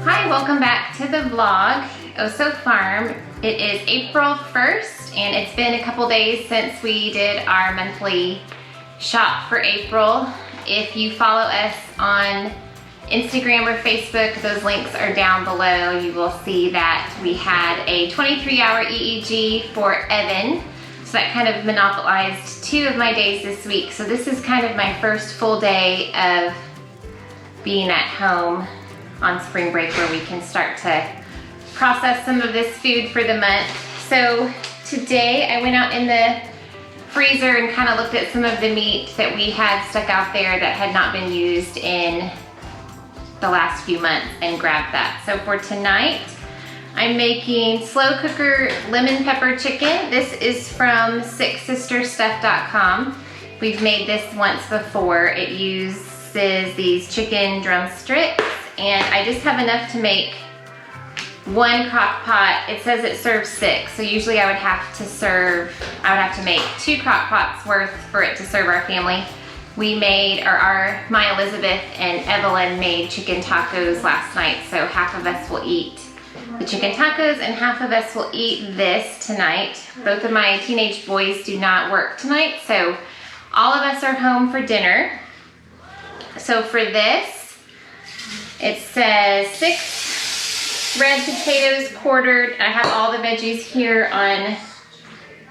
Hi, welcome back to the vlog. Oso Farm. It is April 1st and it's been a couple days since we did our monthly shop for April. If you follow us on Instagram or Facebook, those links are down below. You will see that we had a 23-hour EEG for Evan. So that kind of monopolized 2 of my days this week. So this is kind of my first full day of being at home on spring break where we can start to process some of this food for the month. So today I went out in the freezer and kind of looked at some of the meat that we had stuck out there that had not been used in the last few months and grabbed that. So for tonight, I'm making slow cooker lemon pepper chicken. This is from SickSisterStuff.com. We've made this once before. It uses these chicken drumsticks and I just have enough to make 1 crock pot. It says it serves 6, so usually I would have to make 2 crock pots worth for it to serve our family. We made, my Elizabeth and Evelyn made chicken tacos last night, so half of us will eat the chicken tacos and half of us will eat this tonight. Both of my teenage boys do not work tonight, so all of us are home for dinner. So for this, it says 6 red potatoes quartered. I have all the veggies here on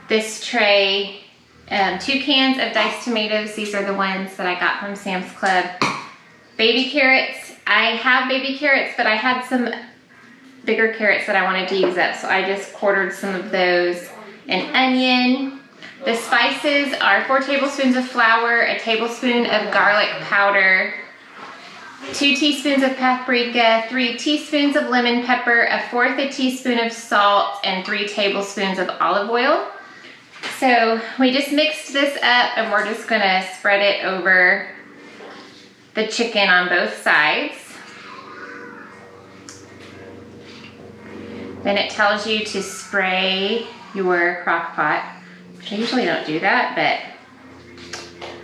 this tray. 2 cans of diced tomatoes. These are the ones that I got from Sam's Club. Baby carrots. I have baby carrots, but I had some bigger carrots that I wanted to use up, so I just quartered some of those. An onion. The spices are 4 tablespoons of flour, a tablespoon of garlic powder, 2 teaspoons of paprika, 3 teaspoons of lemon pepper, 1/4 teaspoon of salt, and 3 tablespoons of olive oil. So we just mixed this up and we're just gonna spread it over the chicken on both sides. Then it tells you to spray your crock pot, which I usually don't do that, but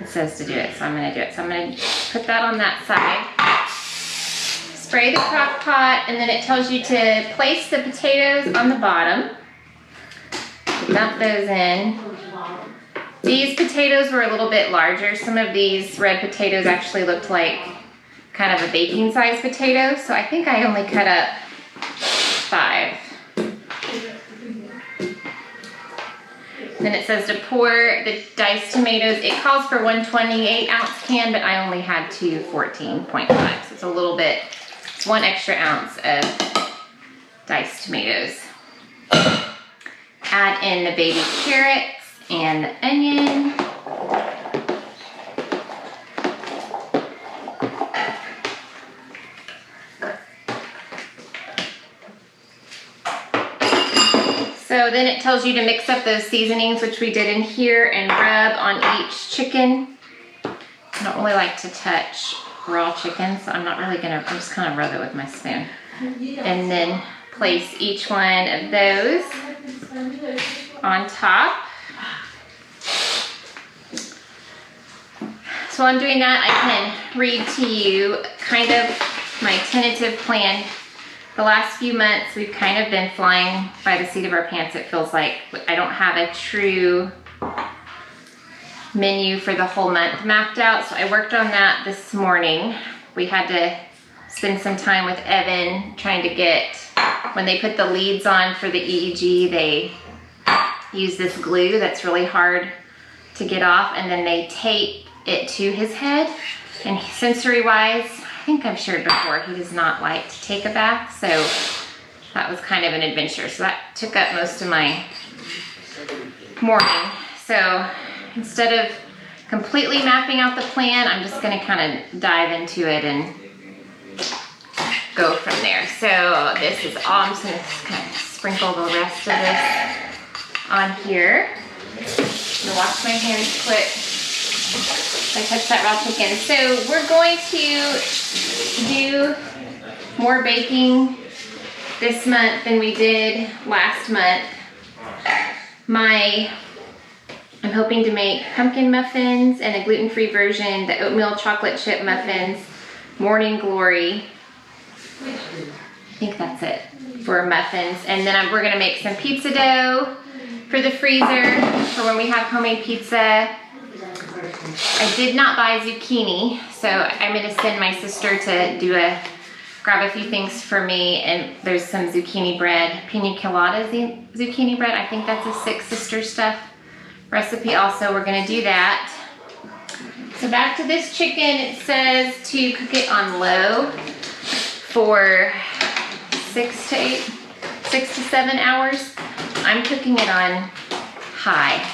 it says to do it, so I'm gonna do it. So I'm gonna put that on that side. Spray the crock pot, and then it tells you to place the potatoes on the bottom. Dump those in. These potatoes were a little bit larger. Some of these red potatoes actually looked like kind of a baking size potato, so I think I only cut up 5. Then it says to pour the diced tomatoes. It calls for 1 28-ounce can, but I only had 2 14.5, so it's a little bit, it's 1 extra ounce of diced tomatoes. Add in the baby carrots and the onion. So then it tells you to mix up those seasonings, which we did in here, and rub on each chicken. I don't really like to touch raw chicken, so I'm just kind of rub it with my spoon. And then place each one of those on top. So while I'm doing that, I can read to you kind of my tentative plan. The last few months, we've kind of been flying by the seat of our pants, it feels like. I don't have a true menu for the whole month mapped out, so I worked on that this morning. We had to spend some time with Evan trying to get, when they put the leads on for the EEG, they use this glue that's really hard to get off, and then they tape it to his head. And sensory-wise, I think I've shared before, he does not like to take a bath, so that was kind of an adventure. So that took up most of my morning. So instead of completely mapping out the plan, I'm just gonna kind of dive into it and go from there. So this is all, I'm just gonna kind of sprinkle the rest of this on here. I'm gonna wash my hands quick. I touched that raw chicken. So we're going to do more baking this month than we did last month. My I'm hoping to make pumpkin muffins and a gluten-free version, the oatmeal chocolate chip muffins, morning glory. I think that's it for muffins. And then we're gonna make some pizza dough for the freezer for when we have homemade pizza. I did not buy zucchini, so I'm gonna send my sister to grab a few things for me, and there's some zucchini bread, pina colada zucchini bread. I think that's a Six Sisters stuff recipe also. We're gonna do that. So back to this chicken, it says to cook it on low for 6 to 7 hours. I'm cooking it on high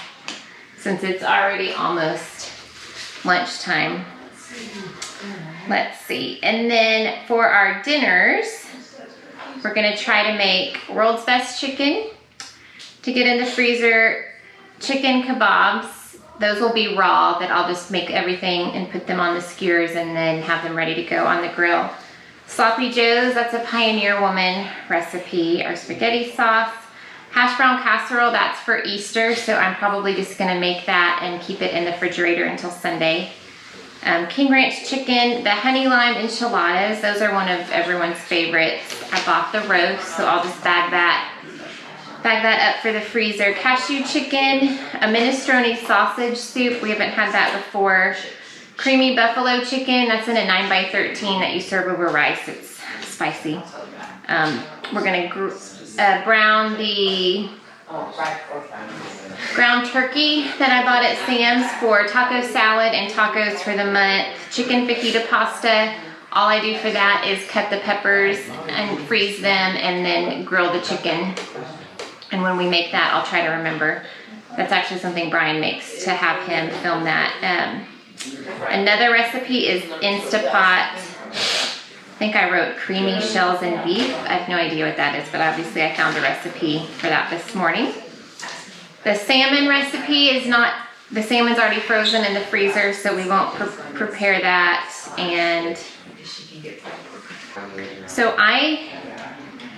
since it's already almost lunchtime. Let's see. And then for our dinners, we're gonna try to make world's best chicken. To get in the freezer, chicken kebabs. Those will be raw, that I'll just make everything and put them on the skewers and then have them ready to go on the grill. Sloppy Joe's, that's a Pioneer Woman recipe. Our spaghetti sauce. Hash brown casserole, that's for Easter, so I'm probably just gonna make that and keep it in the refrigerator until Sunday. King Ranch chicken, the honey lime enchiladas, those are one of everyone's favorites. I bought the roast, so I'll just bag that up for the freezer. Cashew chicken, a minestrone sausage soup, we haven't had that before. Creamy buffalo chicken, that's in a 9x13 that you serve over rice, it's spicy. We're gonna brown the ground turkey that I bought at Sam's for taco salad and tacos for the month. Chicken fajita pasta, all I do for that is cut the peppers and freeze them and then grill the chicken. And when we make that, I'll try to remember. That's actually something Brian makes, to have him film that. Another recipe is Instapot. I think I wrote creamy shells and beef. I have no idea what that is, but obviously I found a recipe for that this morning. The salmon recipe is not, the salmon's already frozen in the freezer, so we won't prepare that. And so I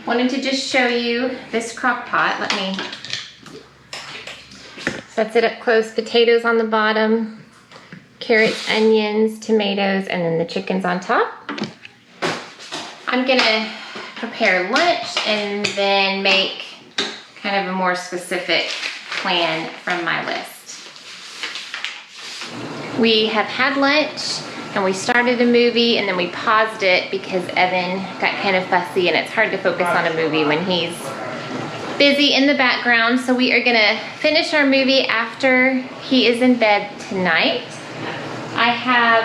wanted to just show you this crock pot. Let me set it up close. Potatoes on the bottom, carrots, onions, tomatoes, and then the chicken's on top. I'm gonna prepare lunch and then make kind of a more specific plan from my list. We have had lunch and we started a movie and then we paused it because Evan got kind of fussy and it's hard to focus on a movie when he's busy in the background. So we are gonna finish our movie after he is in bed tonight. I have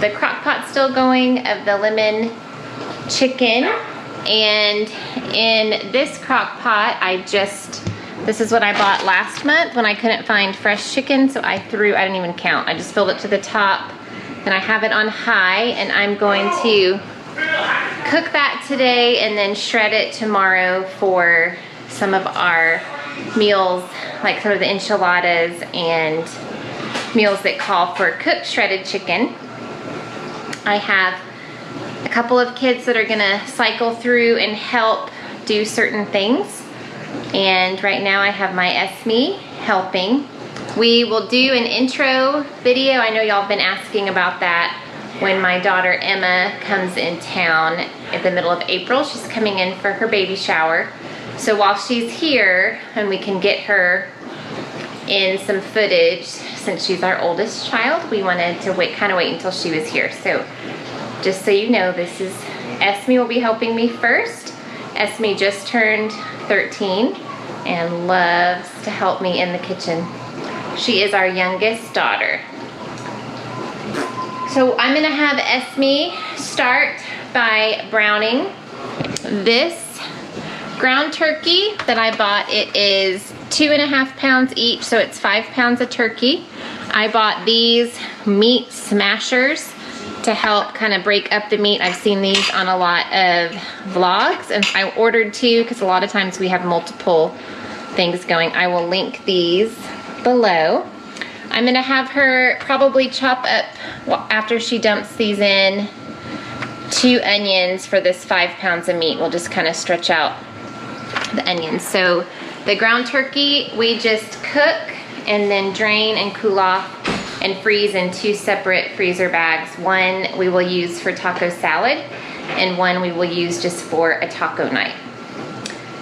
the crock pot still going of the lemon chicken, and in this crock pot this is what I bought last month when I couldn't find fresh chicken, so I didn't even count, I just filled it to the top and I have it on high, and I'm going to cook that today and then shred it tomorrow for some of our meals, like some of the enchiladas and meals that call for cooked shredded chicken. I have a couple of kids that are gonna cycle through and help do certain things. And right now I have my Esmi helping. We will do an intro video. I know y'all have been asking about that when my daughter Emma comes in town at the middle of April. She's coming in for her baby shower. So while she's here and we can get her in some footage, since she's our oldest child, we wanted to wait until she was here. So just so you know, this is Esmi will be helping me first. Esmi just turned 13 and loves to help me in the kitchen. She is our youngest daughter. So I'm gonna have Esmi start by browning this ground turkey that I bought. It is 2.5 pounds each, so it's 5 pounds of turkey. I bought these meat smashers to help kind of break up the meat. I've seen these on a lot of vlogs, and I ordered 2 because a lot of times we have multiple things going. I will link these below. I'm gonna have her probably chop up, after she dumps these in, 2 onions for this 5 pounds of meat. We'll just kind of stretch out the onions. So the ground turkey we just cook and then drain and cool off and freeze in 2 separate freezer bags. One we will use for taco salad and one we will use just for a taco night.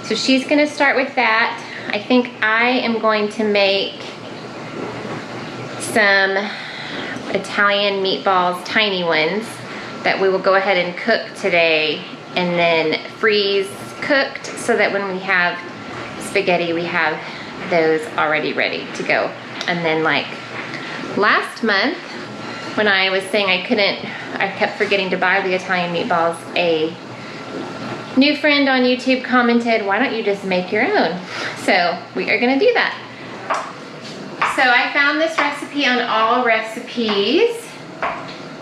So she's gonna start with that. I think I am going to make some Italian meatballs, tiny ones, that we will go ahead and cook today and then freeze cooked so that when we have spaghetti, we have those already ready to go. And then like last month, when I was saying I kept forgetting to buy the Italian meatballs, a new friend on YouTube commented, why don't you just make your own? So we are gonna do that. So I found this recipe on All Recipes.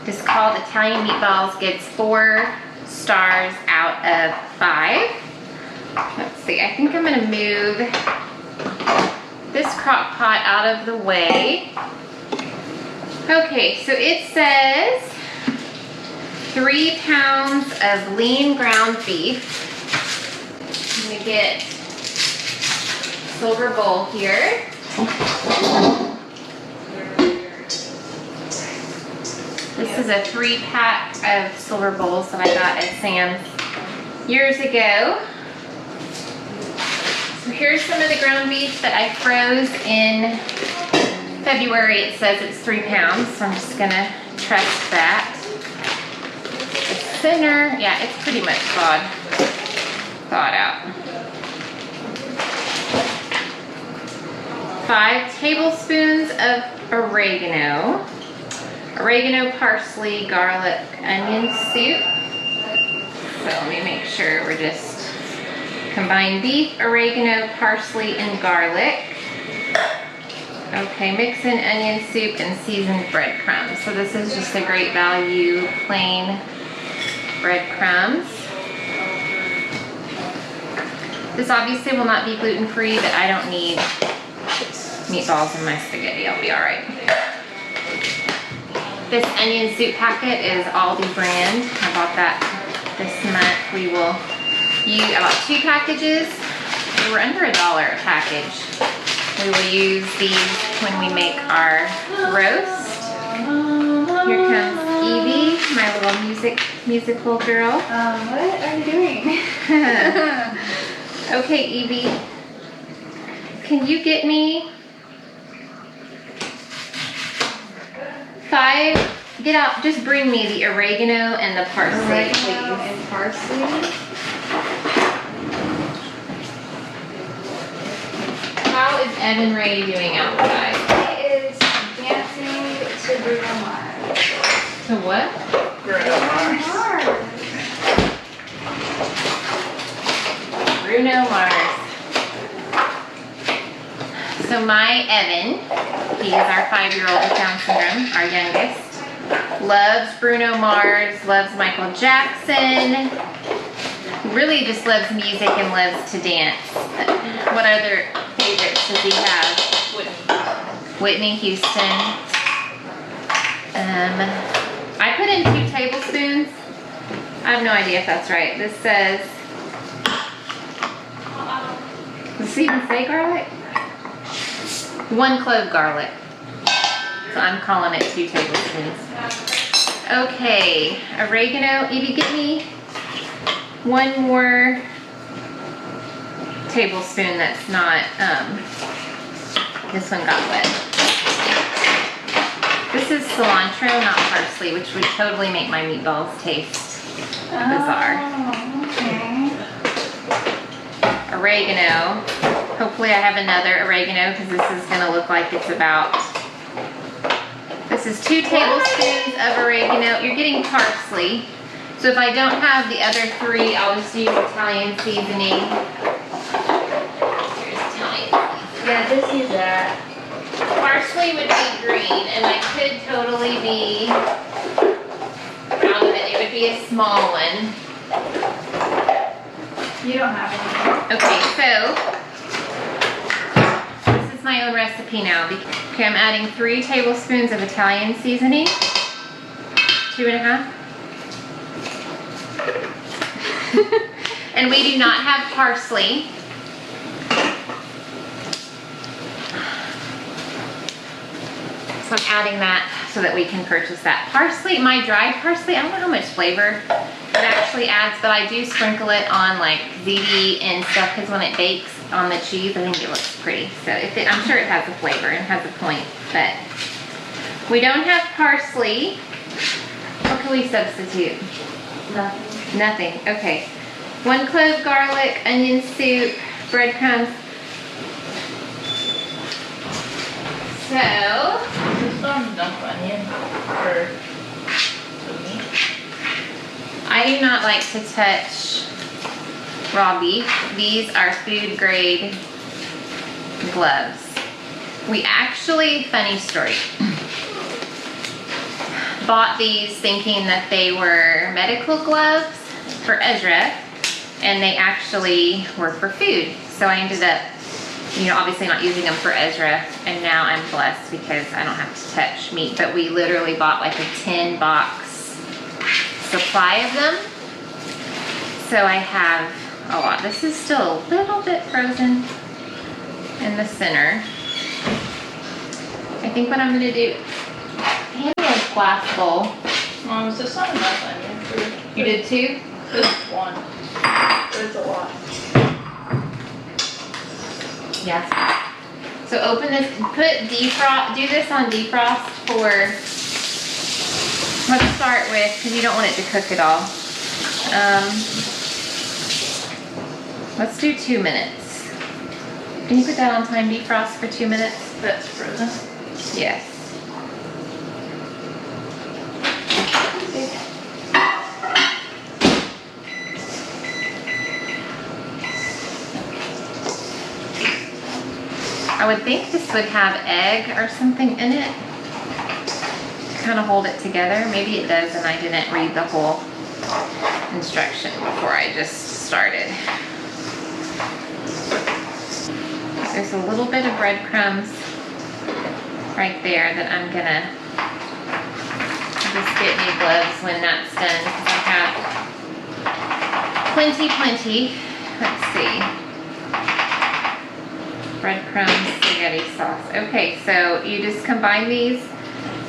It's called Italian Meatballs, gets 4 stars out of 5. Let's see, I think I'm gonna move this crock pot out of the way. Okay, so it says 3 pounds of lean ground beef. I'm gonna get a silver bowl here. This is a 3-pack of silver bowls that I got at Sam's years ago. So here's some of the ground beef that I froze in February. It says it's 3 pounds, so I'm just gonna trust that. The center, yeah, it's pretty much thawed out. 5 tablespoons of oregano. Oregano, parsley, garlic, onion soup. So let me make sure we're just combine beef, oregano, parsley, and garlic. Okay, mix in onion soup and seasoned breadcrumbs. So this is just a great value, plain breadcrumbs. This obviously will not be gluten-free, but I don't need meatballs in my spaghetti. I'll be all right. This onion soup packet is Aldi brand. I bought that this month. We will use about 2 packages. They were under $1 a package. We will use these when we make our roast. Here comes Evie, my little musical girl. What are you doing? Okay, Evie, can you get me 5, get out, just bring me the oregano and the parsley, please. And parsley. How is Evan Ray doing outside? He is dancing to Bruno Mars. To what? Bruno Mars. Bruno Mars. So my Evan, he is our 5-year-old with Down syndrome, our youngest, loves Bruno Mars, loves Michael Jackson, really just loves music and loves to dance. What other favorites does he have? Whitney Houston. I put in 2 tablespoons. I have no idea if that's right. This says, does it even say garlic? 1 clove garlic. So I'm calling it 2 tablespoons. Okay, oregano. Evie, get me 1 more tablespoon that's not, this one got wet. This is cilantro, not parsley, which would totally make my meatballs taste bizarre. Oh, okay. Oregano. Hopefully I have another oregano because this is going to look like it's about, this is 2 tablespoons of oregano. You're getting parsley. So if I don't have the other 3, I'll just use Italian seasoning. Here's Italian seasoning. Yeah, just use that. Parsley would be green, and I could totally be out of it. It would be a small one. You don't have any. Okay, so this is my own recipe now. Okay, I'm adding 3 tablespoons of Italian seasoning. 2.5. And we do not have parsley. So I'm adding that so that we can purchase that. Parsley, my dried parsley, I don't know how much flavor it actually adds, but I do sprinkle it on like ziti and stuff because when it bakes on the cheese, I think it looks pretty. So I'm sure it has a flavor and has a point, but we don't have parsley. What can we substitute? Nothing. Nothing, okay. 1 clove garlic, onion soup, breadcrumbs. So, Just not enough onion for the meat. I do not like to touch raw beef. These are food grade gloves. We actually, funny story, bought these thinking that they were medical gloves for Ezra, and they actually were for food. So I ended up, obviously not using them for Ezra, and now I'm blessed because I don't have to touch meat, but we literally bought like a 10-box supply of them. So I have a lot. This is still a little bit frozen in the center. I think what I'm gonna do, hand me a glass bowl. Mom, is this not enough onion for You did too? This one. There's a lot. Yes. So open this, do this on defrost for, let's start with, because you don't want it to cook at all. Let's do 2 minutes. Can you put that on time defrost for 2 minutes? That's frozen. Yes. I would think this would have egg or something in it to kind of hold it together. Maybe it does, and I didn't read the whole instruction before I just started. There's a little bit of breadcrumbs right there that I'm gonna just get me gloves when that's done because I have plenty. Let's see. Breadcrumbs, spaghetti sauce. Okay, so you just combine these.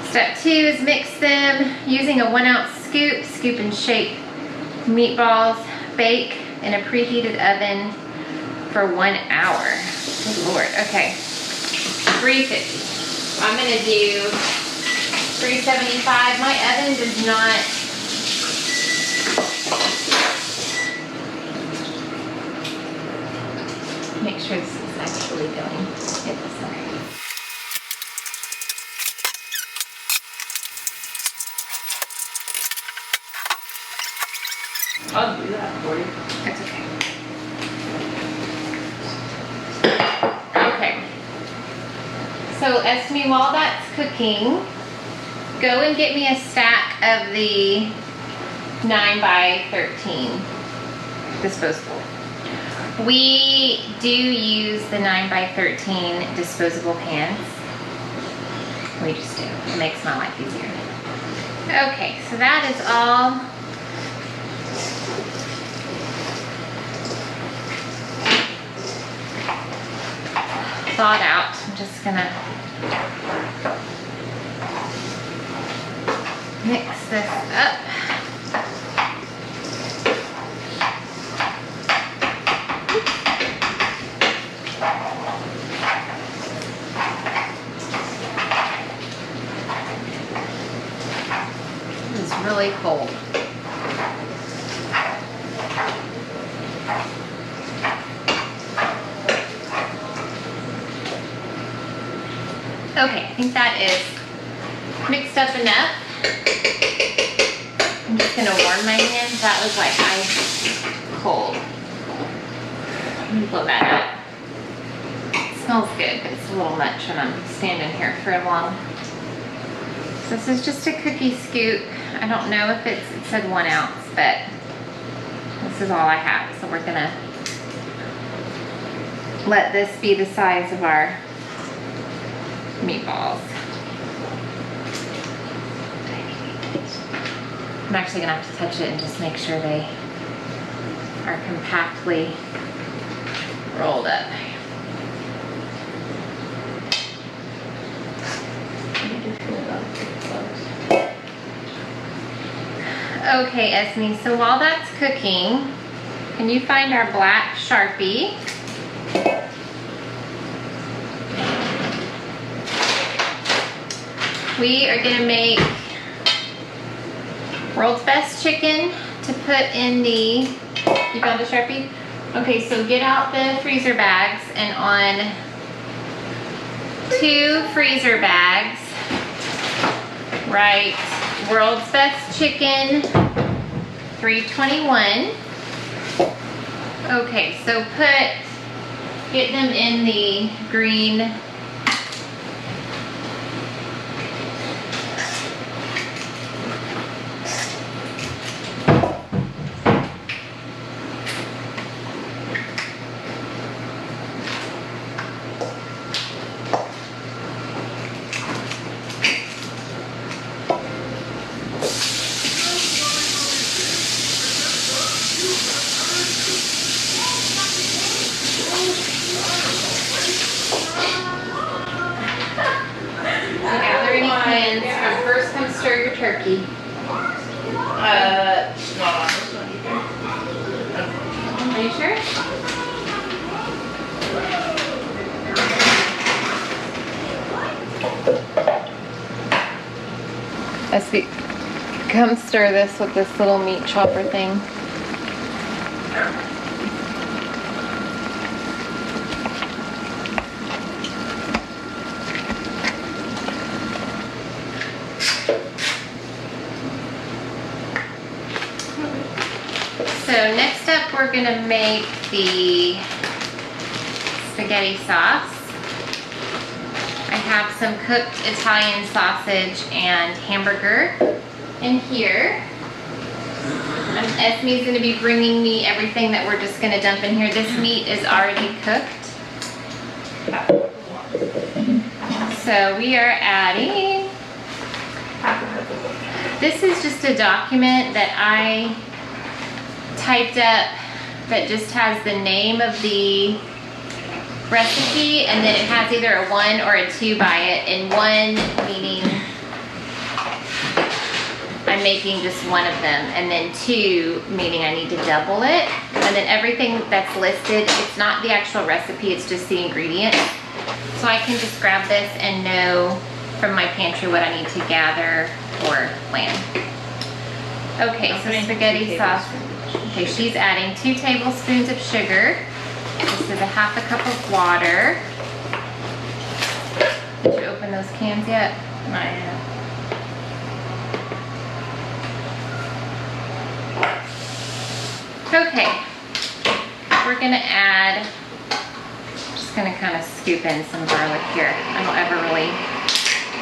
Step 2 is mix them using a 1-ounce scoop. Scoop and shape meatballs. Bake in a preheated oven for 1 hour. Good Lord. Okay. 350. I'm gonna do 375. My oven does not. Make sure this is actually going. Hit this way. I'll do that for you. That's okay. Okay. So Esmi, while that's cooking, go and get me a stack of the 9x13 disposable. We do use the 9x13 disposable pans. We just do. It makes my life easier. Okay, so that is all thawed out. I'm just gonna mix this up. It's really cold. Okay, I think that is mixed up enough. I'm just gonna warm my hands. That was like ice cold. Let me blow that up. It smells good, but it's a little much when I'm standing here for long. So this is just a cookie scoop. I don't know if it said 1 ounce, but this is all I have. So we're gonna let this be the size of our meatballs. I'm actually gonna have to touch it and just make sure they are compactly rolled up. Okay, Esme, so while that's cooking, can you find our black Sharpie? We are gonna make world's best chicken to put in the, you found the Sharpie? Okay, so get out the freezer bags, and on 2 freezer bags, write world's best chicken 321. Okay, so get them in the green turkey. Not on this one either. Are you sure? Esme, come stir this with this little meat chopper thing. So next up, we're gonna make the spaghetti sauce. I have some cooked Italian sausage and hamburger in here. Esme's gonna be bringing me everything that we're just gonna dump in here. This meat is already cooked. So we are adding, this is just a document that I typed up that just has the name of the recipe, and then it has either a 1 or a 2 by it, and 1 meaning I'm making just one of them, and then 2 meaning I need to double it, and then everything that's listed, it's not the actual recipe, it's just the ingredients. So I can just grab this and know from my pantry what I need to gather or plan. Okay, so spaghetti sauce. Okay, she's adding 2 tablespoons of sugar. This is a half a cup of water. Did you open those cans yet? Not yet. Okay, we're gonna add, just gonna kind of scoop in some garlic here. I don't ever really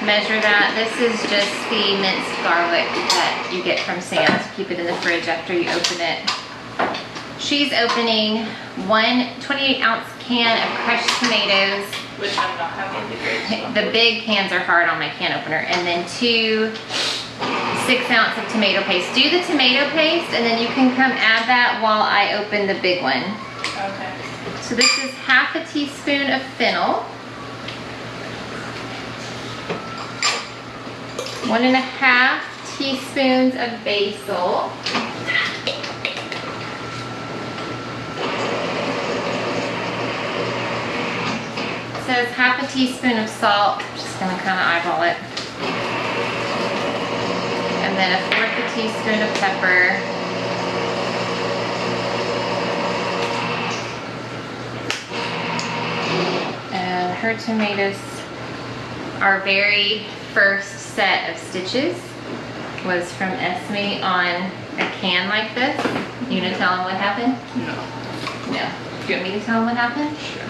measure that. This is just the minced garlic that you get from Sam's. Keep it in the fridge after you open it. She's opening 1 28-ounce can of crushed tomatoes. Which I'm not having the great. The big cans are hard on my can opener. And then 2 6-ounce of tomato paste. Do the tomato paste, and then you can come add that while I open the big one. Okay. So this is half a teaspoon of fennel. 1.5 teaspoons of basil. It says half a teaspoon of salt. I'm just gonna kind of eyeball it. And then 1/4 teaspoon of pepper. And her tomatoes, our very first set of stitches was from Esmi on a can like this. You gonna tell him what happened? No. No. Do you want me to tell him what happened? Sure.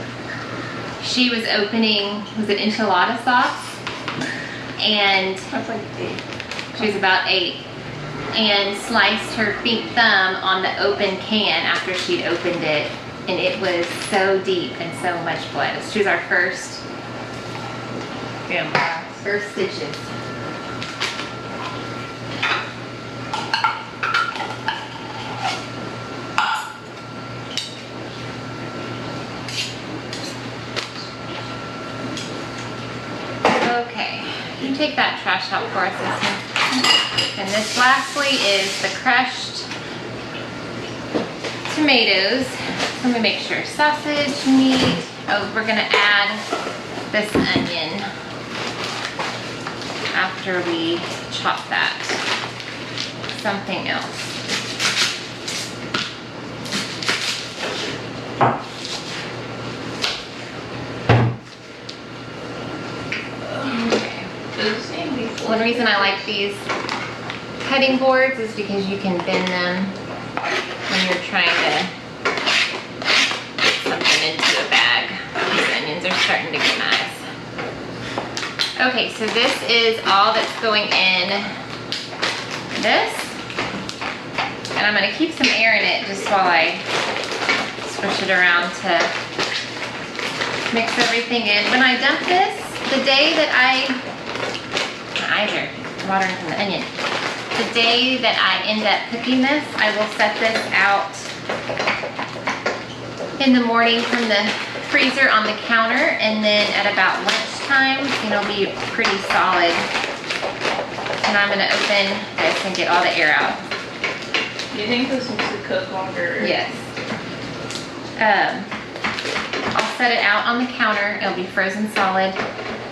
She was opening, was it enchilada sauce? And That's like 8. she was about 8. And sliced her thumb on the open can after she'd opened it. And it was so deep and so much blood. She was our first stitches. Okay, you take that trash out for us, Esmi. And this lastly is the crushed tomatoes. Let me make sure. Sausage, meat. Oh, we're gonna add this onion after we chop that. Something else. One reason I like these cutting boards is because you can bend them when you're trying to get something into a bag. These onions are starting to get nice. Okay, so this is all that's going in this. And I'm gonna keep some air in it just while I swish it around to mix everything in. When I dump this, the day that my eyes are watering from the onion. The day that I end up cooking this, I will set this out in the morning from the freezer on the counter, and then at about lunchtime, it'll be pretty solid. And I'm gonna open this and get all the air out. Do you think this needs to cook longer? Yes. I'll set it out on the counter. It'll be frozen solid.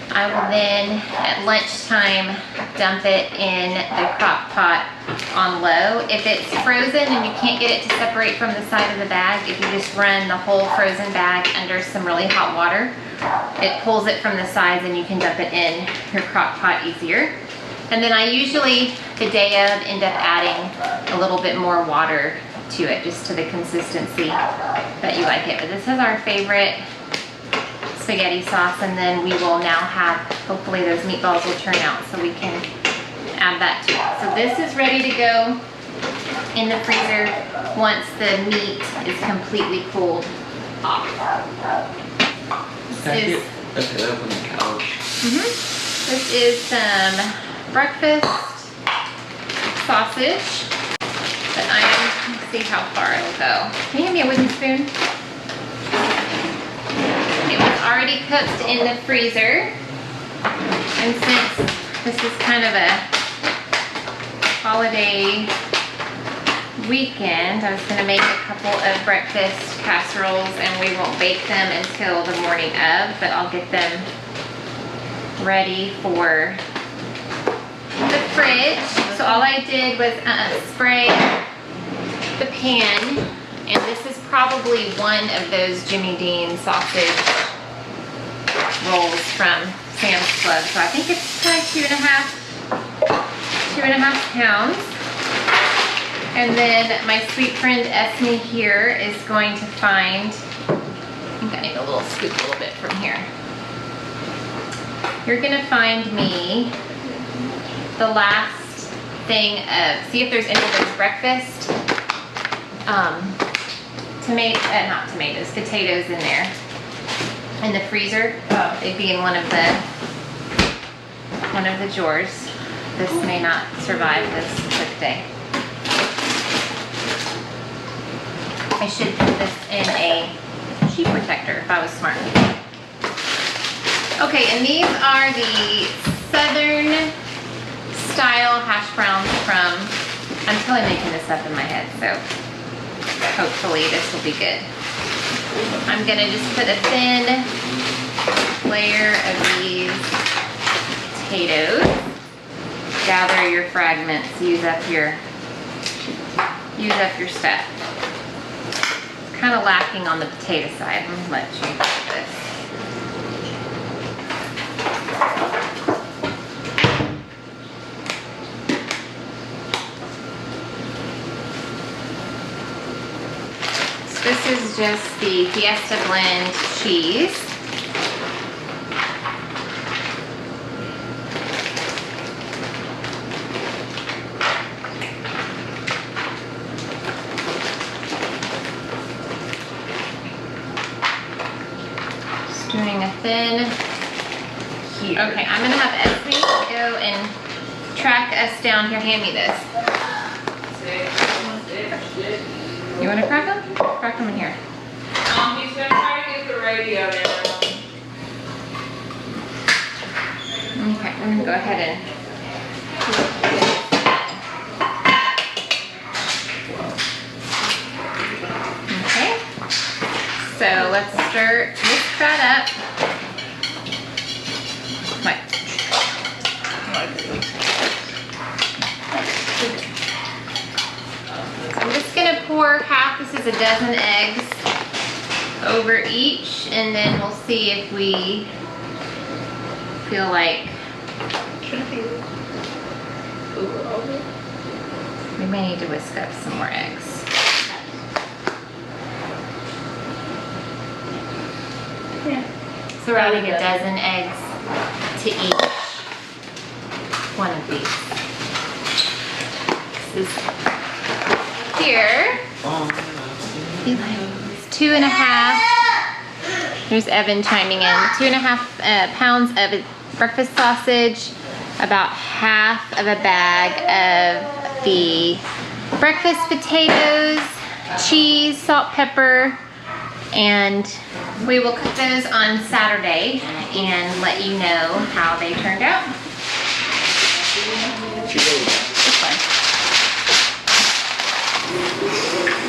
I will then, at lunchtime, dump it in the crock pot on low. If it's frozen and you can't get it to separate from the side of the bag, if you just run the whole frozen bag under some really hot water, it pulls it from the sides and you can dump it in your crock pot easier. And then I usually, the day of, end up adding a little bit more water to it, just to the consistency that you like it. But this is our favorite spaghetti sauce, and then we will now have, hopefully those meatballs will turn out so we can add that to it. So this is ready to go in the freezer once the meat is completely cooled off. Okay, up on the couch. This is some breakfast sausage that let's see how far it'll go. Can you give me a wooden spoon? It was already cooked in the freezer, and since this is kind of a holiday weekend, I was going to make a couple of breakfast casseroles, and we won't bake them until the morning of, but I'll get them ready for the fridge. So all I did was spray the pan, and this is probably one of those Jimmy Dean sausage rolls from Sam's Club. So I think it's like 2.5 pounds. And then my sweet friend Esmi here is going to find, I think I need a little scoop a little bit from here. You're gonna find me the last thing of, see if there's any of those breakfast potatoes in there in the freezer. They'd be in one of the drawers. This may not survive this quick day. I should put this in a sheet protector if I was smart. Okay, and these are the Southern style hash browns from, I'm totally making this up in my head, so hopefully this will be good. I'm gonna just put a thin layer of these potatoes. Gather your fragments, use up your stuff. Kind of lacking on the potato side. I'm gonna let you do this. This is just the Fiesta Blend cheese. Just doing a thin here. Okay, I'm gonna have Esmi go and track us down here. Hand me this. You want to crack them? Crack them in here. He's gonna try to get the radio down. Okay, we're gonna go ahead and whisk that up. What? So I'm just gonna pour half, this is a dozen eggs, over each, and then we'll see if we feel like we may need to whisk up some more eggs. Yeah. So we're adding a dozen eggs to each one of these. This is here. It's 2.5. There's Evan chiming in. 2.5 pounds of breakfast sausage, about half of a bag of the breakfast potatoes, cheese, salt, pepper, and we will cook those on Saturday and let you know how they turned out.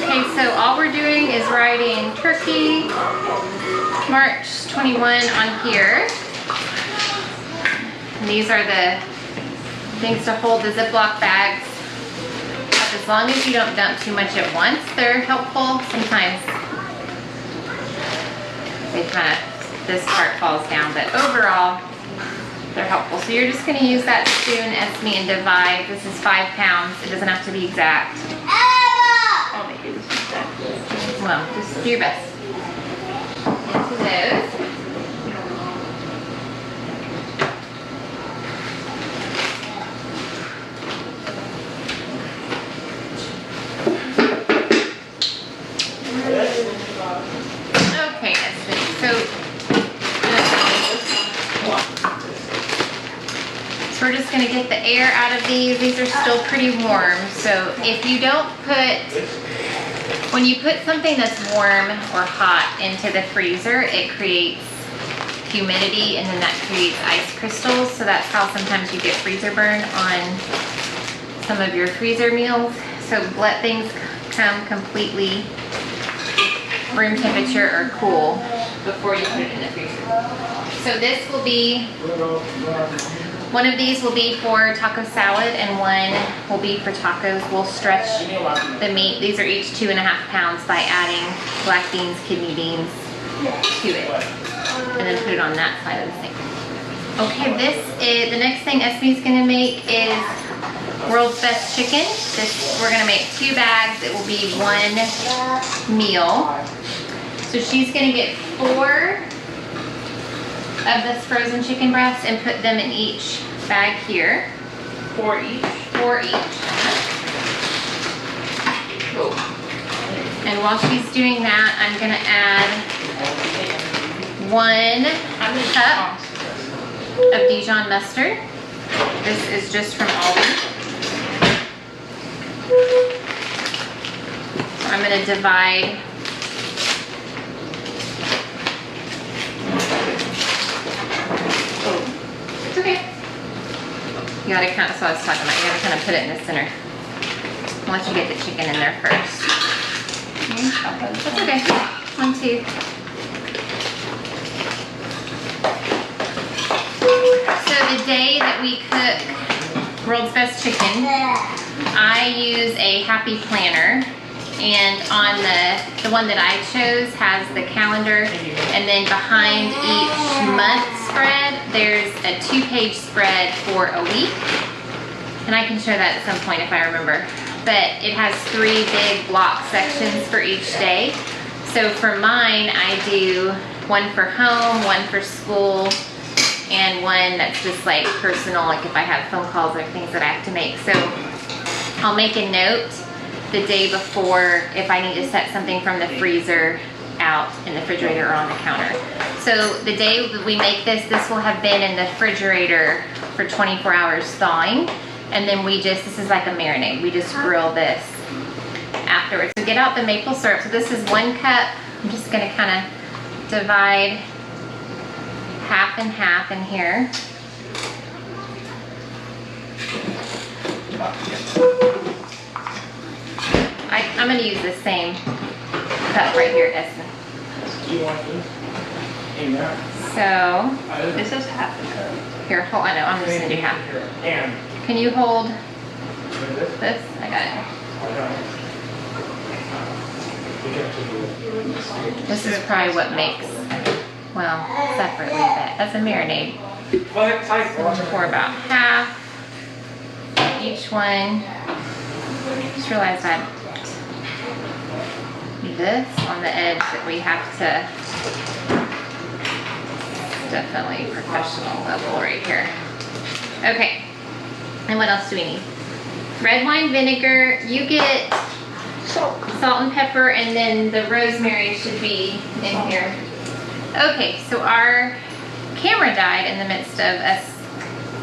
Okay, so all we're doing is writing turkey, March 21 on here. And these are the things to hold the Ziploc bags. As long as you don't dump too much at once, they're helpful. Sometimes they this part falls down, but overall, they're helpful. So you're just gonna use that spoon, Esmi, and divide. This is 5 pounds. It doesn't have to be exact. I'll make it exact. Well, just do your best. Into those. Okay, Esmi, so we're just gonna get the air out of these. These are still pretty warm, so if you don't when you put something that's warm or hot into the freezer, it creates humidity, and then that creates ice crystals, so that's how sometimes you get freezer burn on some of your freezer meals. So let things come completely room temperature or cool before you put it in the freezer. So this will be, one of these will be for taco salad and one will be for tacos. We'll stretch the meat. These are each 2.5 pounds by adding black beans, kidney beans to it. And then put it on that side of the sink. Okay, the next thing Esmi's gonna make is World's Best Chicken. We're gonna make 2 bags. It will be 1 meal. So she's gonna get 4 of this frozen chicken breast and put them in each bag here. 4 each? 4 each. And while she's doing that, I'm gonna add 1 cup of Dijon mustard. This is just from Aldi. So I'm gonna divide It's okay. You gotta so I was talking about, you gotta kind of put it in the center. I'll let you get the chicken in there first. That's okay. 1, 2. So the day that we cook World's Best Chicken, I use a Happy Planner. And on the one that I chose has the calendar, and then behind each month spread, there's a 2-page spread for a week. And I can show that at some point if I remember. But it has 3 big block sections for each day. So for mine, I do 1 for home, 1 for school, and 1 that's just like personal, like if I have phone calls or things that I have to make. So I'll make a note the day before if I need to set something from the freezer out in the refrigerator or on the counter. So the day that we make this will have been in the refrigerator for 24 hours thawing. And then this is like a marinade. We just grill this afterwards. So get out the maple syrup. So this is 1 cup. I'm just gonna kind of divide half and half in here. I'm gonna use the same cup right here, Esmi. Do you want this? So, It says half a cup. here, hold on, I'm just gonna do half. Can you hold this? I got it. This is probably what makes, well, separately, but as a marinade. So pour about half each one. Just realized I this on the edge that we have to, definitely professional level right here. Okay, and what else do we need? Red wine vinegar. You get salt and pepper, and then the rosemary should be in here. Okay, so our camera died in the midst of us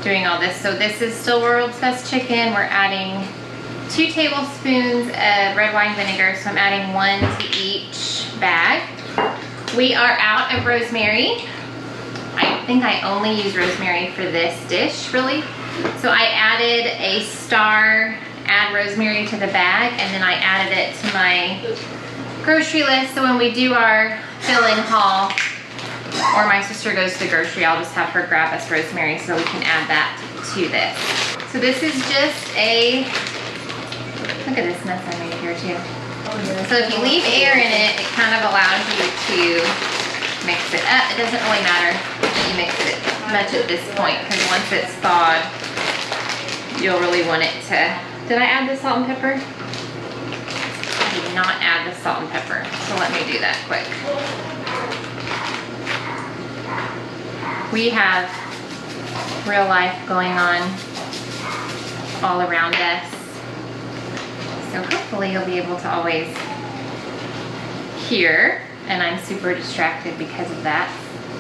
doing all this. So this is still World's Best Chicken. We're adding 2 tablespoons of red wine vinegar, so I'm adding 1 to each bag. We are out of rosemary. I think I only use rosemary for this dish, really. So I added a star, add rosemary to the bag, and then I added it to my grocery list. So when we do our fill-in haul, or my sister goes to the grocery, I'll just have her grab us rosemary so we can add that to this. So this is just a, look at this mess I made here too. So if you leave air in it, it kind of allows you to mix it up. It doesn't really matter if you mix it much at this point, because once it's thawed, you'll really want it to, did I add the salt and pepper? I did not add the salt and pepper, so let me do that quick. We have real life going on all around us. So hopefully you'll be able to always hear, and I'm super distracted because of that.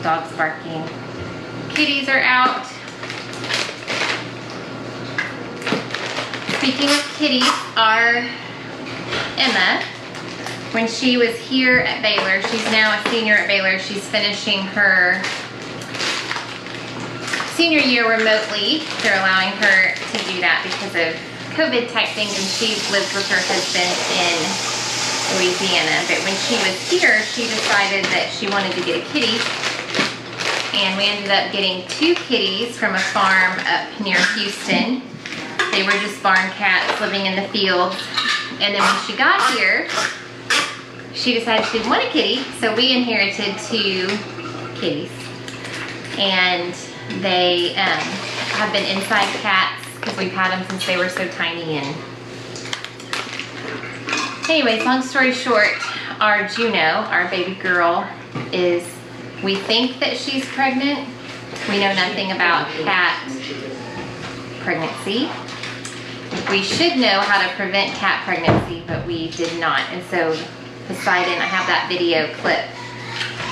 Dogs barking. Kitties are out. Speaking of kitties, our Emma, when she was here at Baylor, she's now a senior at Baylor. She's finishing her senior year remotely. They're allowing her to do that because of COVID type things, and she lives with her husband in Louisiana. But when she was here, she decided that she wanted to get a kitty, and we ended up getting 2 kitties from a farm up near Houston. They were just barn cats living in the fields, and then when she got here, she decided she didn't want a kitty, so we inherited 2 kitties, and they have been inside cats because we've had them since they were so tiny. And anyways, long story short, our Juno, our baby girl, is, we think that she's pregnant. We know nothing about cat pregnancy. We should know how to prevent cat pregnancy, but we did not. And so Poseidon, I have that video clip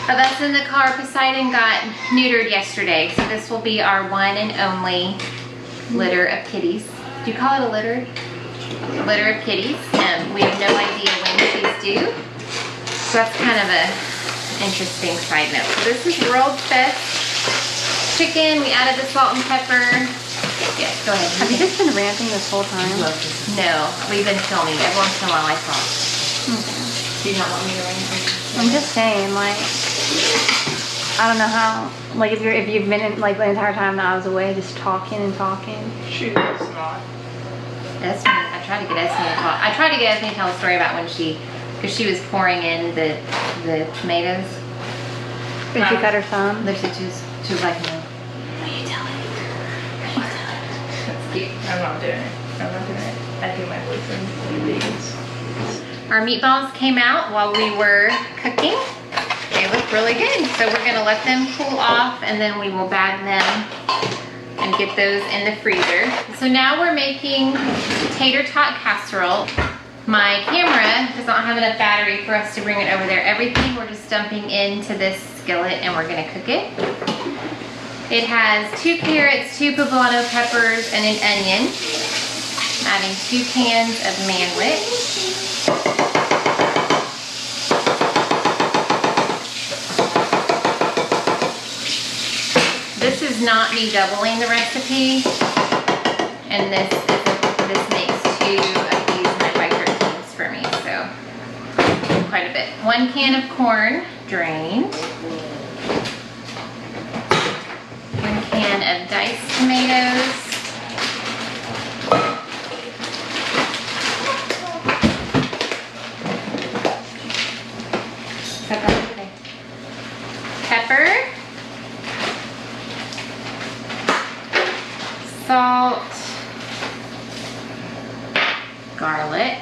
of us in the car. Poseidon got neutered yesterday, so this will be our one and only litter of kitties. Do you call it a litter? A litter of kitties. We have no idea when she's due. So that's kind of a interesting side note. So this is World's Best Chicken. We added the salt and pepper. Yeah, go ahead. Have you just been ranting this whole time? No, we've been filming. Every once in a while I talk. Okay. Do you not want me to rant? I'm just saying, like, I don't know how, like, if you've been in, like, the entire time that I was away, just talking and talking. She does not. Esmi, I tried to get Esmi to talk. I tried to get Esmi to tell a story about when because she was pouring in the tomatoes. Did she cut her thumb? She was like, no. Will you tell it? Will you tell it? That's cute. I'm not doing it. I do my boyfriend these. Our meatballs came out while we were cooking. They look really good. So we're gonna let them cool off, and then we will bag them and get those in the freezer. So now we're making Tator Tot Casserole. My camera does not have enough battery for us to bring it over there. Everything we're just dumping into this skillet, and we're gonna cook it. It has 2 carrots, 2 poblano peppers, and an onion. I'm adding 2 cans of manwich. This is not me doubling the recipe, and this makes 2 of these my 13s for me, so quite a bit. 1 can of corn, drained. tomatoes. Pepper, salt, garlic.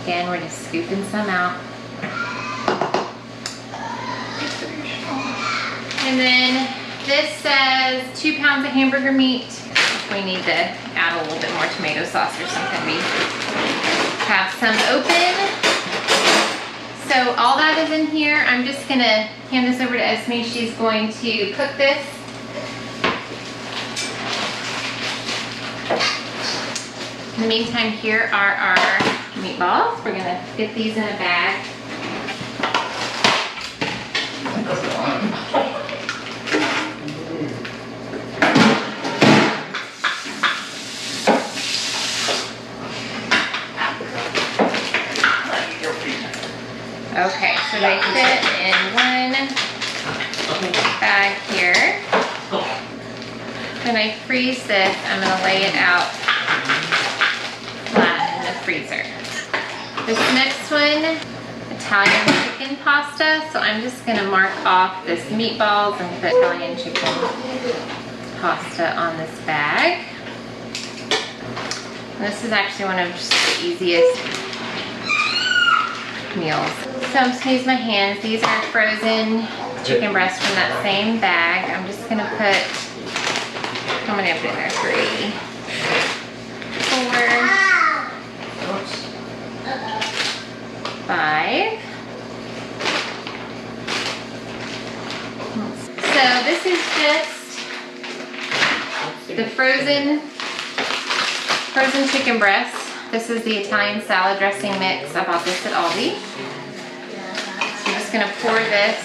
Again, we're just scooping some out. And then this says 2 pounds of hamburger meat. We need to add a little bit more tomato sauce or something. We have some open. So all that is in here. I'm just gonna hand this over to Esmi. She's going to cook this. In the meantime, here are our meatballs. We're gonna get these in a bag. Okay, so they fit in one bag here. When I freeze this, I'm gonna lay it out flat in the freezer. This next one, Italian chicken pasta. So I'm just gonna mark off this meatballs and put Italian chicken pasta on this bag. And this is actually one of just the easiest meals. So I'm just gonna use my hands. These are frozen chicken breasts from that same bag. I'm just gonna put, how many I put in there? 3, 4, 5. So this is just the frozen chicken breast. This is the Italian salad dressing mix. I bought this at Aldi. So I'm just gonna pour this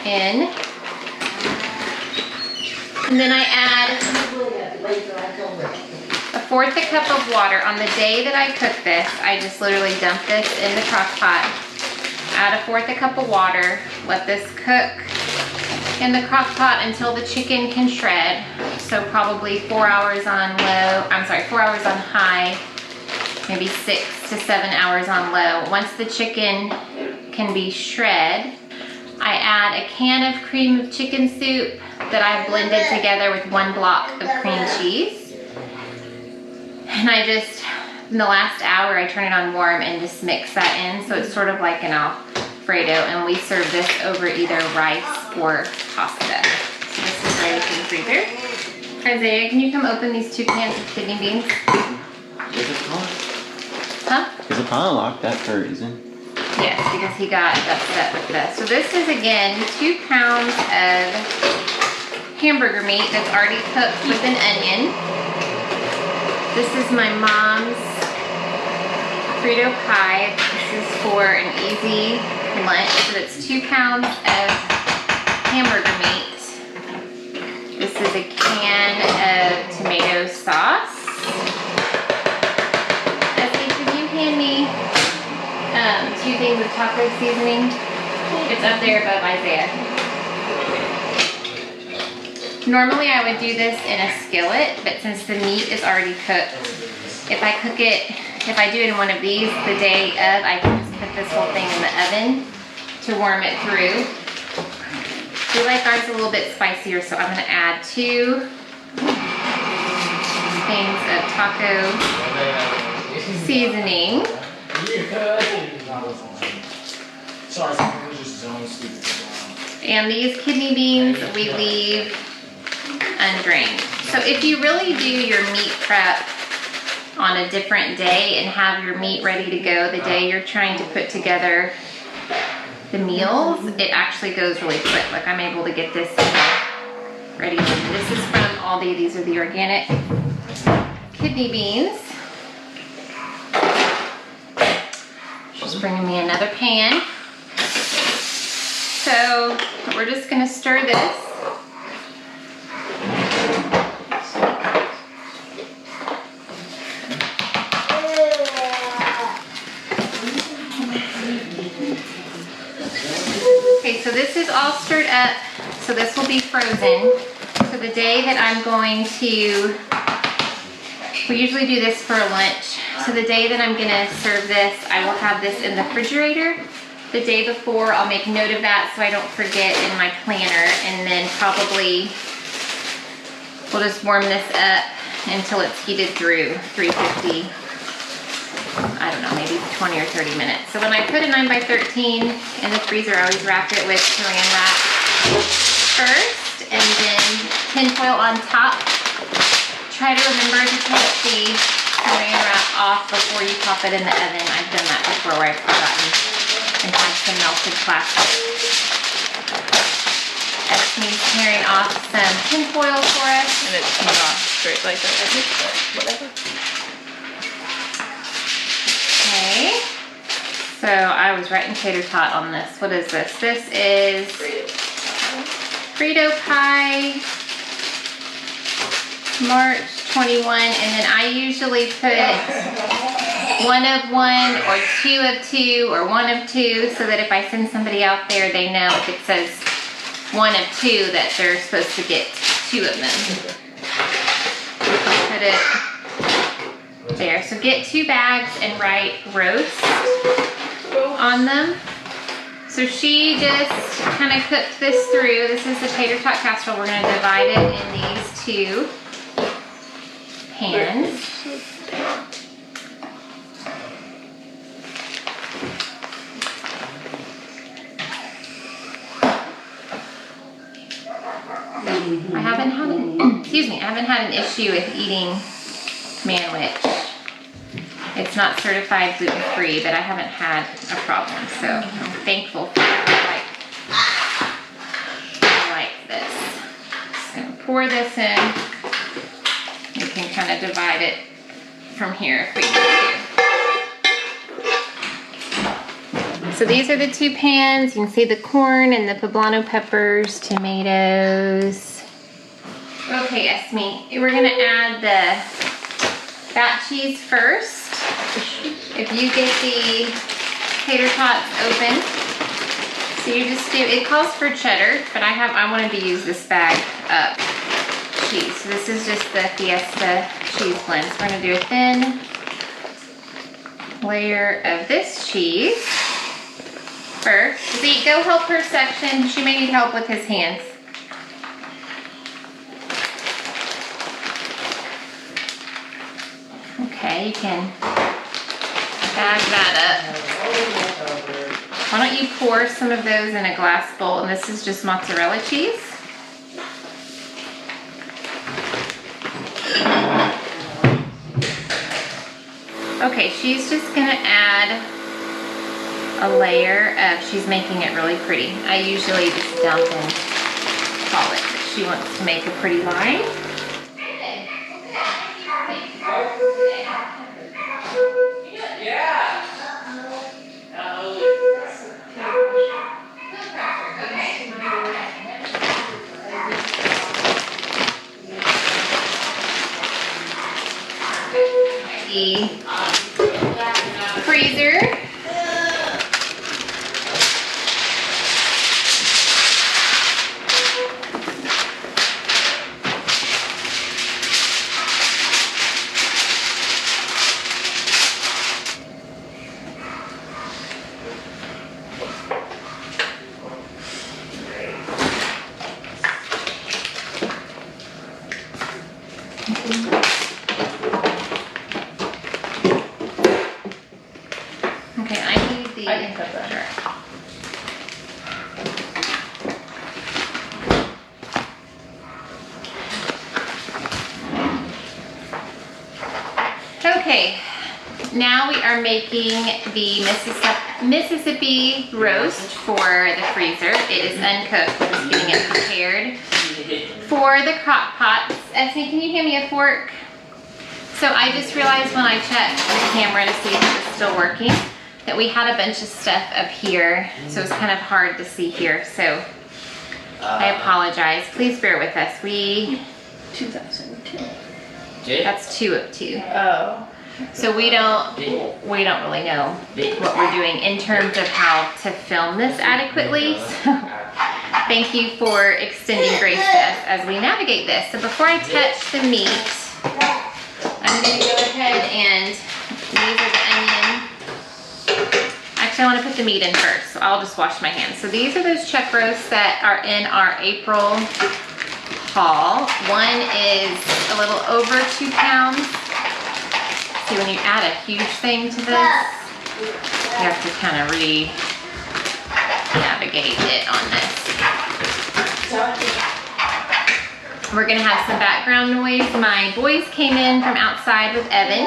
in. And then I add 1/4 cup of water. On the day that I cook this, I just literally dump this in the crock pot. Add 1/4 cup of water. Let this cook in the crock pot until the chicken can shred. So probably 4 hours on low, 4 hours on high, maybe 6 to 7 hours on low. Once the chicken can be shred, I add a can of cream of chicken soup that I blended together with 1 block of cream cheese. And I just, in the last hour, I turn it on warm and just mix that in. So it's sort of like an Alfredo, and we serve this over either rice or pasta. So this is ready for the freezer. Isaiah, can you come open these 2 cans of kidney beans? Is it locked? Huh? Is it probably locked that for a reason? Yes, because he got upset with this. So this is, again, 2 pounds of hamburger meat that's already cooked with an onion. This is my mom's Frito Pie. This is for an easy lunch. So that's 2 pounds of hamburger meat. This is a can of tomato sauce. Esmi, can you hand me 2 things of taco seasoning? It's up there above Isaiah. Normally I would do this in a skillet, but since the meat is already cooked, if I do it in one of these the day of, I can just put this whole thing in the oven to warm it through. We like ours a little bit spicier, so I'm gonna add 2 things of taco seasoning. And these kidney beans we leave undrained. So if you really do your meat prep on a different day and have your meat ready to go the day you're trying to put together the meals, it actually goes really quick. Like, I'm able to get this ready. This is from Aldi. These are the organic kidney beans. She's bringing me another pan. So we're just gonna stir this. Okay, so this is all stirred up. so this will be frozen. So the day that I'm going to, we usually do this for lunch. So the day that I'm gonna serve this, I will have this in the refrigerator. The day before, I'll make note of that so I don't forget in my planner, and then probably we'll just warm this up until it's heated through 350. I don't know, maybe 20 or 30 minutes. So when I put a 9x13 in the freezer, I always wrap it with saran wrap first, and then tin foil on top. Try to remember to take the saran wrap off before you pop it in the oven. I've done that before where I've forgotten and had some melted plastic. Esmi's tearing off some tin foil for us. And it's coming off straight like that. Whatever. Okay, so I was writing Tator Tot on this. What is this? This is Frito Pie, March 21, and then I usually put 1 of 1 or 2 of 2 or 1 of 2, so that if I send somebody out there, they know if it says 1 of 2 that they're supposed to get 2 of them. Put it there. So get 2 bags and write roast on them. So she just kind of cooked this through. This is the Tator Tot Casserole. We're going to divide it in these 2 pans. I haven't had an issue with eating manwich. It's not certified gluten-free, but I haven't had a problem, so I'm thankful for that. I like this. Just gonna pour this in. You can kind of divide it from here if we need to. So these are the 2 pans. You can see the corn and the poblano peppers, tomatoes. Okay, Esmi, we're gonna add the fat cheese first. If you get the tater tots open, so you just do, it calls for cheddar, but I wanted to use this bag up cheese. So this is just the Fiesta cheese blend. So we're gonna do a thin layer of this cheese first. See, go help her section. She may need help with his hands. Okay, you can bag that up. Why don't you pour some of those in a glass bowl, and this is just mozzarella cheese. Okay, she's just gonna add a layer of, she's making it really pretty. I usually just dump and call it, but she wants to make a pretty line. The freezer. Okay, I need the. I can cut that. Okay, now we are making the Mississippi roast for the freezer. It is uncooked, we're just getting it prepared for the crock pots. Esmi, can you hand me a fork? So I just realized when I checked the camera to see if it was still working, that we had a bunch of stuff up here, so it's kind of hard to see here, so I apologize. Please bear with us. 2010. That's 2 of 2. Oh. So we don't really know what we're doing in terms of how to film this adequately. So Thank you for extending grace to us as we navigate this. So before I touch the meat, I'm gonna go ahead and these are the onion. Actually, I wanna put the meat in first, so I'll just wash my hands. So these are those chuck roasts that are in our April haul. One is a little over 2 pounds. See, when you add a huge thing to this, you have to kind of navigate it on this. We're gonna have some background noise. My boys came in from outside with Evan,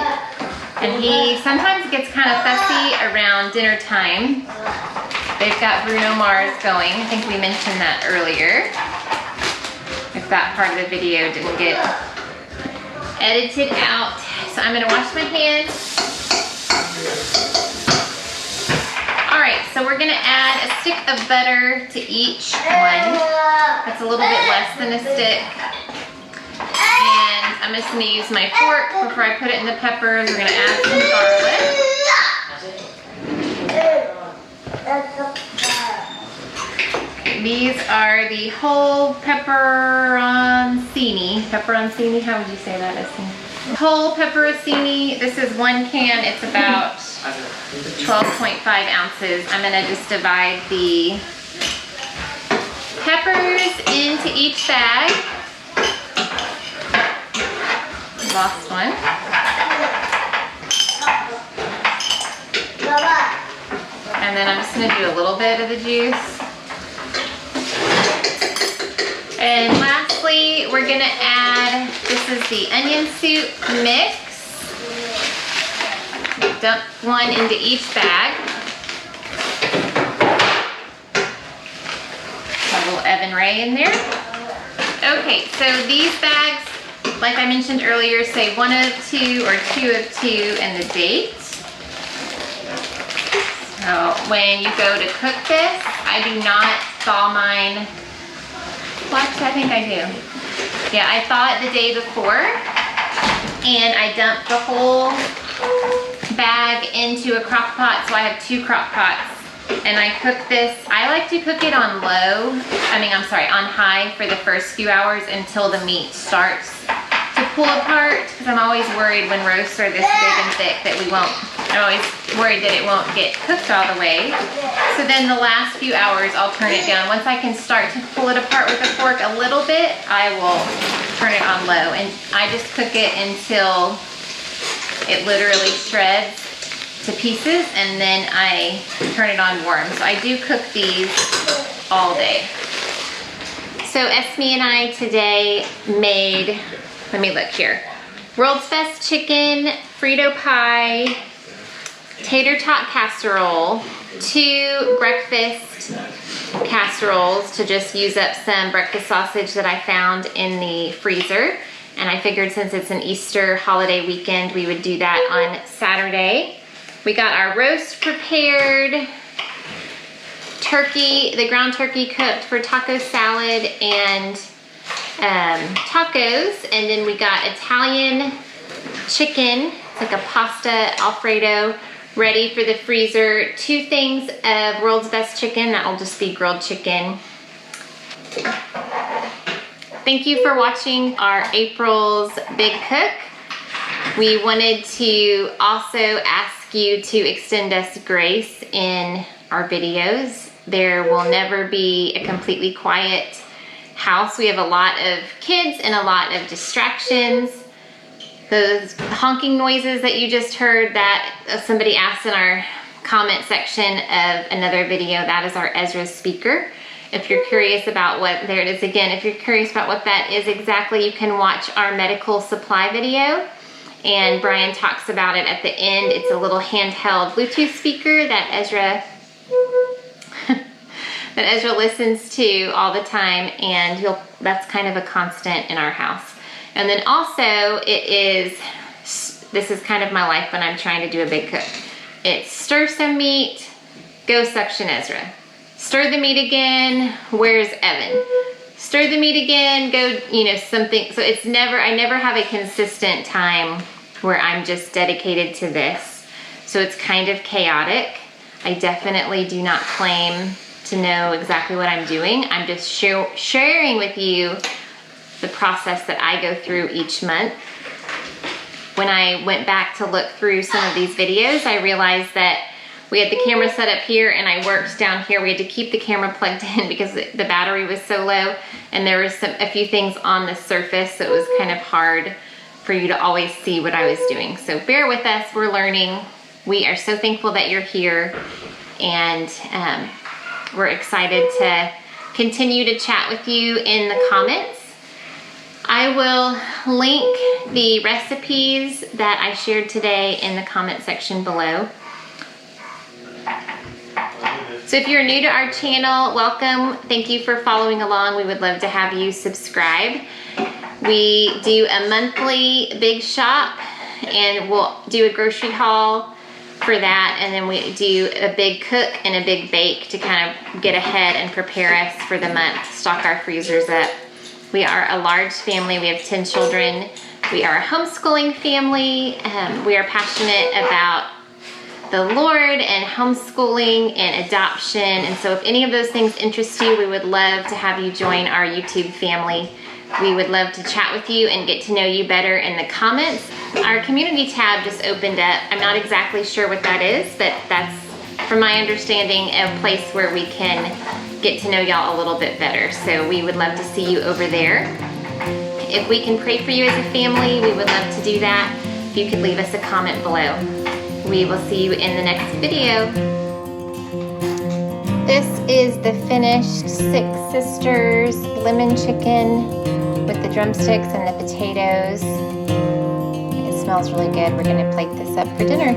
and he sometimes gets kind of fussy around dinner time. They've got Bruno Mars going. I think we mentioned that earlier. If that part of the video didn't get edited out. So I'm gonna wash my hands. All right, so we're gonna add a stick of butter to each one. That's a little bit less than a stick. And I'm just gonna use my fork before I put it in the peppers. We're gonna add some garlic. These are the whole pepperoncini. Pepperoncini, how would you say that, Esmi? Whole pepperoncini. This is 1 can. It's about 12.5 ounces. I'm gonna just divide the peppers into each bag. Lost one. And then I'm just gonna do a little bit of the juice. And lastly, we're gonna add, this is the onion soup mix. Dump one into each bag. A little Evan Ray in there. Okay, so these bags, like I mentioned earlier, say 1 of 2 or 2 of 2 and the date. So when you go to cook this, I do not thaw mine. Well, actually, I think I do. Yeah, I thaw it the day before, and I dump the whole bag into a crock pot, so I have 2 crock pots. And I cook this, I like to cook it on on high for the first few hours until the meat starts to pull apart, because I'm always worried when roasts are this big and thick that I'm always worried that it won't get cooked all the way. So then the last few hours, I'll turn it down. Once I can start to pull it apart with a fork a little bit, I will turn it on low. And I just cook it until it literally shreds to pieces, and then I turn it on warm. So I do cook these all day. So Esmi and I today made, let me look here, World's Best Chicken, Frito Pie, Tator Tot Casserole, 2 breakfast casseroles to just use up some breakfast sausage that I found in the freezer. And I figured since it's an Easter holiday weekend, we would do that on Saturday. We got our roast prepared, turkey, the ground turkey cooked for taco salad and tacos. And then we got Italian chicken, it's like a pasta Alfredo, ready for the freezer. 2 things of World's Best Chicken, that will just be grilled chicken. Thank you for watching our April's Big Cook. We wanted to also ask you to extend us grace in our videos. There will never be a completely quiet house. We have a lot of kids and a lot of distractions. Those honking noises that you just heard, that somebody asked in our comment section of another video, that is our Ezra speaker. If you're curious about what, there it is again, if you're curious about what that is exactly, you can watch our medical supply video, and Brian talks about it at the end. It's a little handheld Bluetooth speaker that Ezra listens to all the time, and that's kind of a constant in our house. And then also this is kind of my life when I'm trying to do a big cook. It's stir some meat, go suction Ezra. Stir the meat again, where's Evan? Stir the meat again, go, something. So it's I never have a consistent time where I'm just dedicated to this. So it's kind of chaotic. I definitely do not claim to know exactly what I'm doing. I'm just sharing with you the process that I go through each month. When I went back to look through some of these videos, I realized that we had the camera set up here and I worked down here. We had to keep the camera plugged in because the battery was so low, and there was a few things on the surface, so it was kind of hard for you to always see what I was doing. So bear with us, we're learning. We are so thankful that you're here, and we're excited to continue to chat with you in the comments. I will link the recipes that I shared today in the comment section below. So if you're new to our channel, welcome. Thank you for following along. We would love to have you subscribe. We do a monthly big shop, and we'll do a grocery haul for that, and then we do a big cook and a big bake to kind of get ahead and prepare us for the month, stock our freezers up. We are a large family. We have 10 children. We are a homeschooling family. We are passionate about the Lord and homeschooling and adoption. And so if any of those things interest you, we would love to have you join our YouTube family. We would love to chat with you and get to know you better in the comments. Our community tab just opened up. I'm not exactly sure what that is, but that's, from my understanding, a place where we can get to know y'all a little bit better. So we would love to see you over there. If we can pray for you as a family, we would love to do that. If you could leave us a comment below. We will see you in the next video. This is the finished Six Sisters lemon chicken with the drumsticks and the potatoes. It smells really good. We're gonna plate this up for dinner.